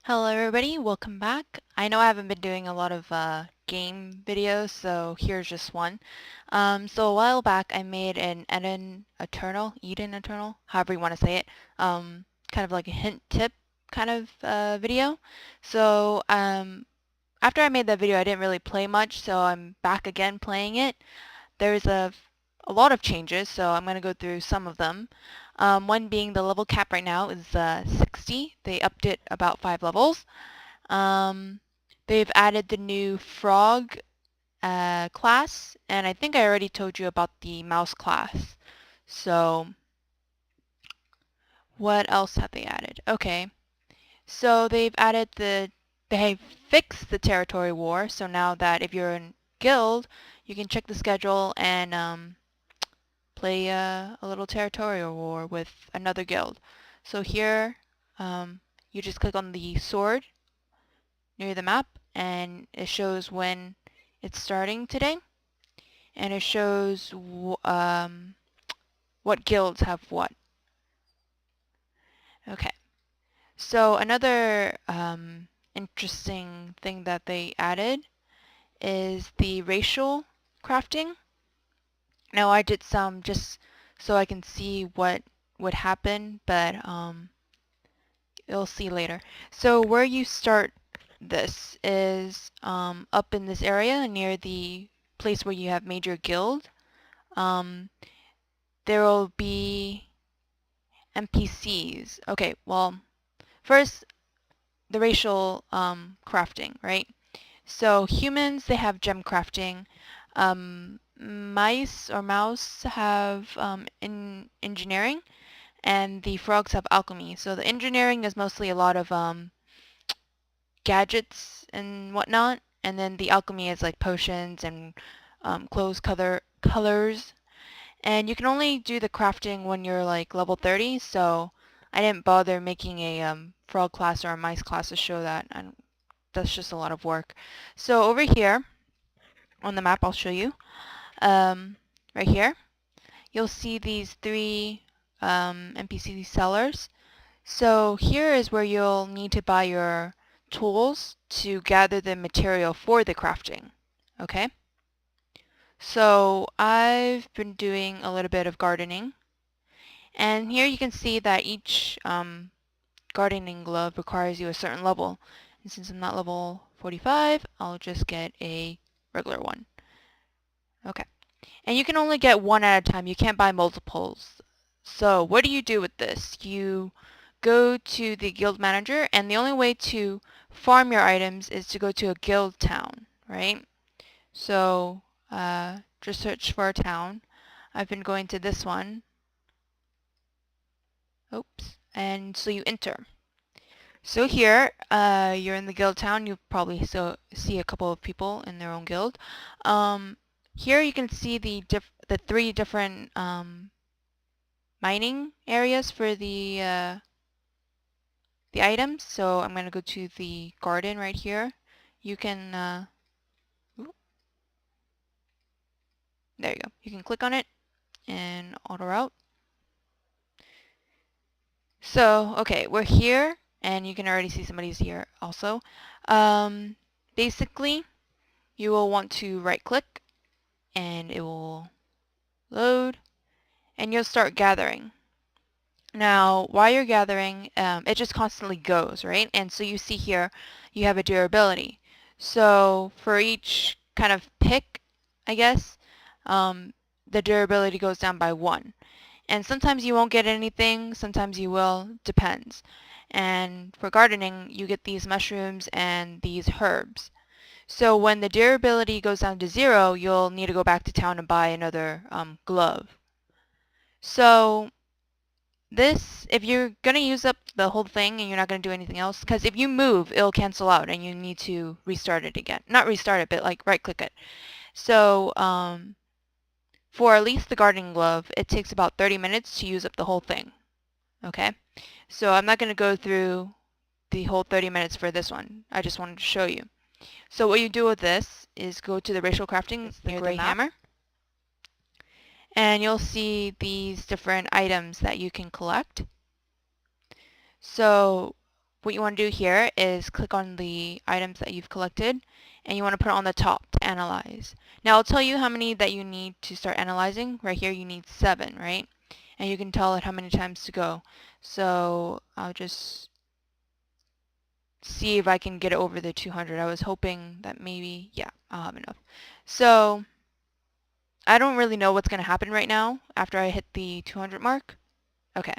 Hello everybody, welcome back. I know I haven't been doing a lot of game videos, so here's just one. So a while back I made an Eden Eternal, however you want to say it, kind of like a hint tip kind of video. So after I made that video I didn't really play much, so I'm back again playing it. There's a lot of changes, so I'm going to go through some of them. One being the level cap right now is 60. They upped it about 5 levels. Um, they've added the new frog class, and I think I already told you about the mouse class. So what else have they added? Okay, so they fixed the territory war, so now that if you're in guild, you can check the schedule and play a little territorial war with another guild. So here, you just click on the sword near the map, and it shows when it's starting today, and it shows what guilds have what. Okay, so another interesting thing that they added is the racial crafting. Now I did some just so I can see what would happen, but you'll see later. So where you start this is up in this area near the place where you have major guild. Um, there will be NPCs. Okay, well, first the racial crafting, right? So humans, they have gem crafting. Mice or mouse have in engineering, and the frogs have alchemy. So the engineering is mostly a lot of gadgets and whatnot, and then the alchemy is like potions and clothes colors. And you can only do the crafting when you're like level 30, so I didn't bother making a frog class or a mice class to show that, and that's just a lot of work. So over here on the map, I'll show you. Right here, you'll see these three NPC sellers. So here is where you'll need to buy your tools to gather the material for the crafting. Okay? So I've been doing a little bit of gardening. And here you can see that each gardening glove requires you a certain level. And since I'm not level 45, I'll just get a regular one. Okay. And you can only get one at a time. You can't buy multiples. So what do you do with this? You go to the guild manager, and the only way to farm your items is to go to a guild town, right? So just search for a town. I've been going to this one. Oops. And so you enter. So here, you're in the guild town. You probably see a couple of people in their own guild. Here you can see the three different mining areas for the items. So I'm going to go to the garden right here. You can, there you go. You can click on it and auto route. So, okay, we're here, and you can already see somebody's here also. Basically, you will want to right click, and it will load, and you'll start gathering. Now, while you're gathering, it just constantly goes, right? And so you see here, you have a durability. So for each kind of pick, I guess, the durability goes down by 1. And sometimes you won't get anything, sometimes you will, depends. And for gardening, you get these mushrooms and these herbs. So when the durability goes down to 0, you'll need to go back to town and buy another glove. So this, if you're going to use up the whole thing and you're not going to do anything else, because if you move, it'll cancel out and you need to restart it again. Not restart it, but like right-click it. So for at least the gardening glove, it takes about 30 minutes to use up the whole thing. Okay? So I'm not going to go through the whole 30 minutes for this one. I just wanted to show you. So what you do with this is go to the racial crafting, the gray hammer, and you'll see these different items that you can collect. So what you want to do here is click on the items that you've collected and you want to put it on the top to analyze. Now I'll tell you how many that you need to start analyzing. Right here you need 7, right? And you can tell it how many times to go. So I'll just see if I can get it over the 200. I was hoping that maybe, yeah, I'll have enough. So I don't really know what's going to happen right now after I hit the 200 mark. Okay.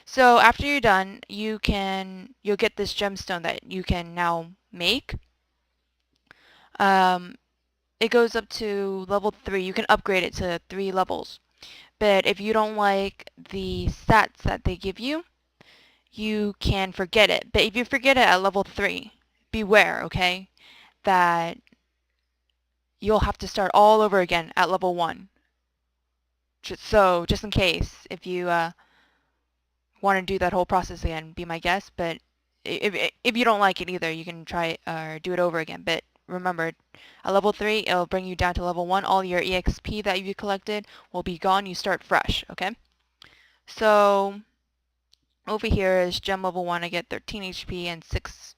So after you're done, you'll get this gemstone that you can now make. Um, it goes up to level 3. You can upgrade it to 3 levels. But if you don't like the stats that they give you, you can forget it. But if you forget it at level 3, beware, okay, that you'll have to start all over again at level 1. Just in case, if you want to do that whole process again, be my guest. But if you don't like it either, you can try or do it over again. But remember, at level 3, it'll bring you down to level 1. All your EXP that you collected will be gone. You start fresh, okay? So over here is gem level 1. I get 13 HP and 6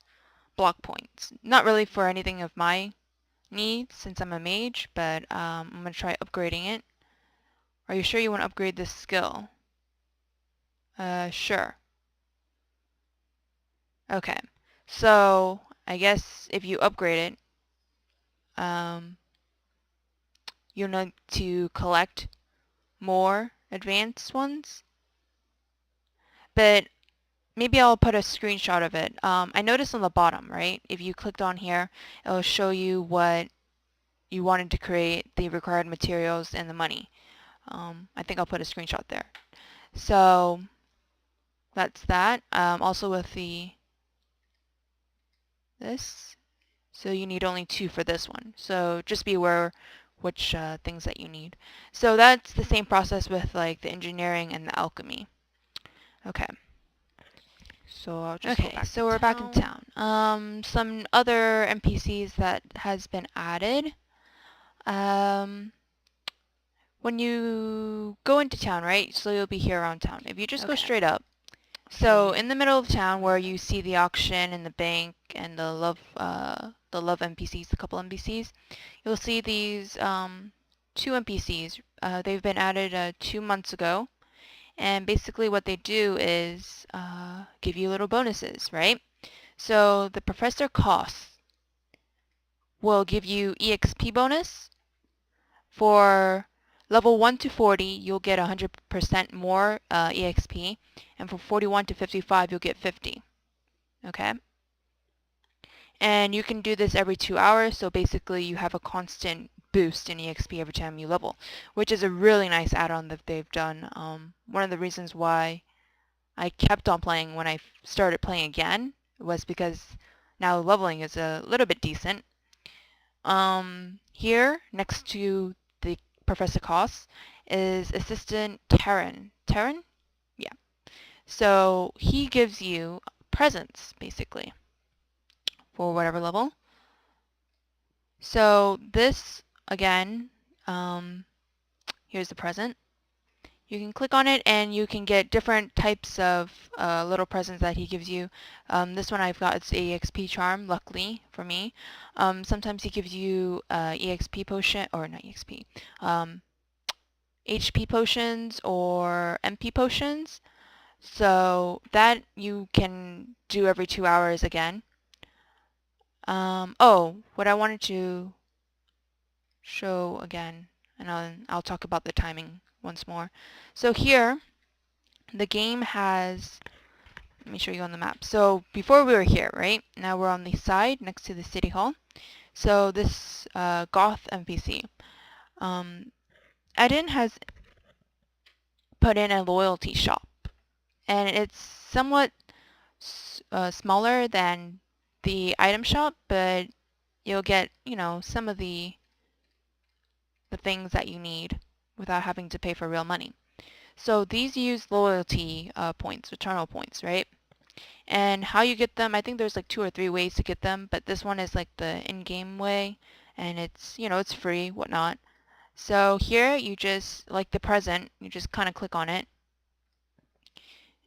block points. Not really for anything of my needs since I'm a mage, but I'm going to try upgrading it. Are you sure you want to upgrade this skill? Sure. Okay. So I guess if you upgrade it, you'll need to collect more advanced ones. But maybe I'll put a screenshot of it. I noticed on the bottom, right? If you clicked on here, it'll show you what you wanted to create, the required materials, and the money. I think I'll put a screenshot there. So that's that. Also with this, so you need only 2 for this one. So just be aware which things that you need. So that's the same process with like the engineering and the alchemy. Okay. So I'll just go Okay, back so to we're back in town. Some other NPCs that has been added. Um, when you go into town, right? So you'll be here around town. If you just go Okay. straight up, so Okay. in the middle of town where you see the auction and the bank and the love NPCs, the couple NPCs, you'll see these 2 NPCs. They've been added 2 months ago, and basically what they do is give you little bonuses, right? So the Professor Costs will give you EXP bonus. For level 1 to 40, you'll get 100% more EXP, and for 41 to 55, you'll get 50. Okay? And you can do this every 2 hours, so basically you have a constant boost in EXP every time you level, which is a really nice add-on that they've done. One of the reasons why I kept on playing when I started playing again was because now leveling is a little bit decent. Here, next to the Professor Cost, is Assistant Terran. Terran? Yeah. So he gives you presents, basically, for whatever level. So this, again, here's the present. You can click on it and you can get different types of little presents that he gives you. This one I've got, it's EXP charm, luckily for me. Sometimes he gives you EXP potion, or not EXP, HP potions or MP potions. So that you can do every 2 hours again. Oh, what I wanted to show again, and I'll talk about the timing once more. So here, the game has, let me show you on the map. So before we were here, right? Now we're on the side next to the city hall. So this Goth NPC, Eden has put in a loyalty shop, and it's somewhat smaller than the item shop, but you'll get, you know, some of the things that you need without having to pay for real money. So these use loyalty points, eternal points, right? And how you get them, I think there's like 2 or 3 ways to get them, but this one is like the in-game way, and it's, you know, it's free, whatnot. So here you just, like the present, you just kind of click on it.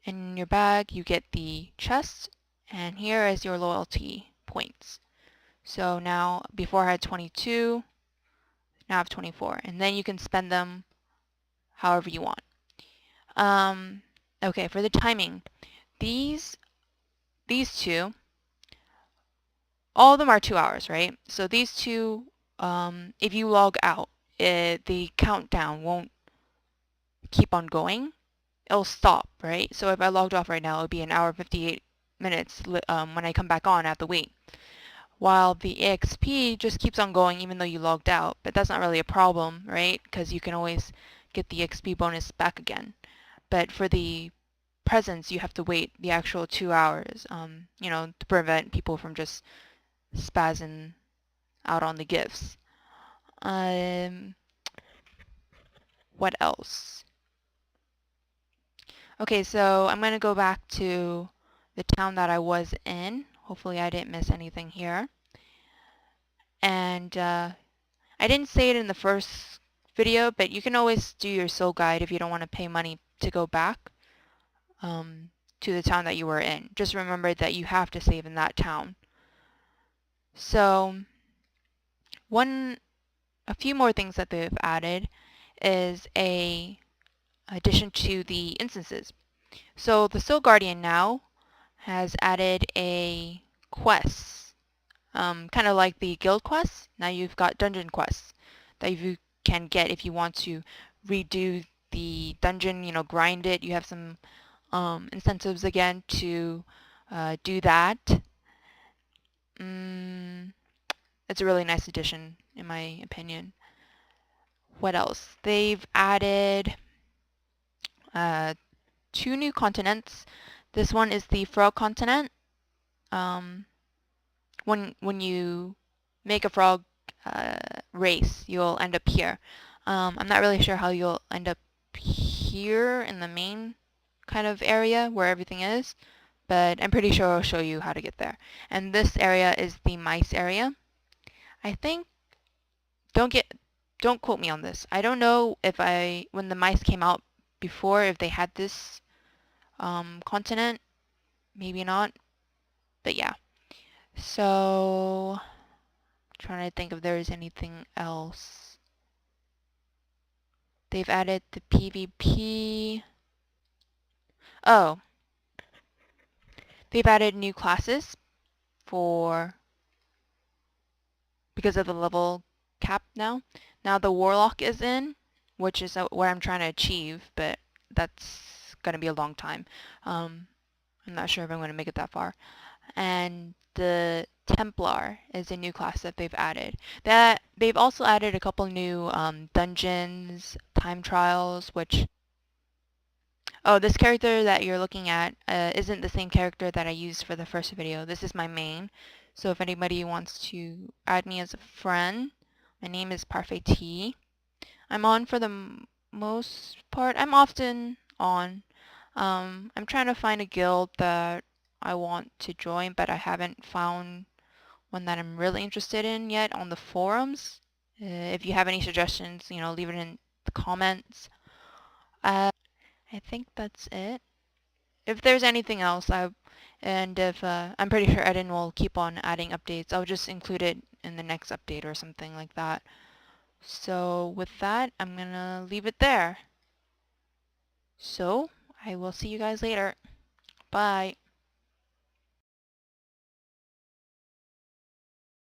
In your bag, you get the chest, And here is your loyalty points. So now, before I had 22, now I have 24. And then you can spend them however you want. Um, okay, for the timing, these two, all of them are 2 hours, right? So these two, if you log out, the countdown won't keep on going. It'll stop, right? So if I logged off right now, it would be an hour 58 minutes when I come back on at the wait. While the EXP just keeps on going even though you logged out, but that's not really a problem, right? Because you can always get the XP bonus back again. But for the presents, you have to wait the actual 2 hours, to prevent people from just spazzing out on the gifts. Um, what else? Okay, so I'm going to go back to the town that I was in. Hopefully I didn't miss anything here. And I didn't say it in the first video, but you can always do your soul guide if you don't want to pay money to go back um, to the town that you were in. Just remember that you have to save in that town. So a few more things that they've added is a addition to the instances. So the Soul Guardian now has added a quest, kind of like the guild quests. Now you've got dungeon quests that you can get if you want to redo the dungeon, grind it. You have some incentives again to do that. Mm, it's a really nice addition, in my opinion. What else? They've added uh, 2 new continents. This one is the frog continent. Um, when you make a frog uh, race, you'll end up here. I'm not really sure how you'll end up here in the main kind of area where everything is, but I'm pretty sure I'll show you how to get there. And this area is the mice area. I think, don't get, don't quote me on this. I don't know if when the mice came out before, if they had this continent, maybe not, but yeah. So, trying to think if there's anything else. They've added the PvP. Oh, they've added new classes for because of the level cap now. Now the Warlock is in, which is what I'm trying to achieve, but that's gonna be a long time. Um, I'm not sure if I'm gonna make it that far. And the Templar is a new class that they've added. That they've also added a couple new dungeons, time trials, which oh, this character that you're looking at isn't the same character that I used for the first video. This is my main. So if anybody wants to add me as a friend, my name is Parfait T. I'm on for the most part. I'm often on. I'm trying to find a guild that I want to join, but I haven't found one that I'm really interested in yet on the forums. If you have any suggestions, leave it in the comments. I think that's it. If there's anything else, and if I'm pretty sure Eden will keep on adding updates, I'll just include it in the next update or something like that. So with that, I'm gonna leave it there. So I will see you guys later. Bye.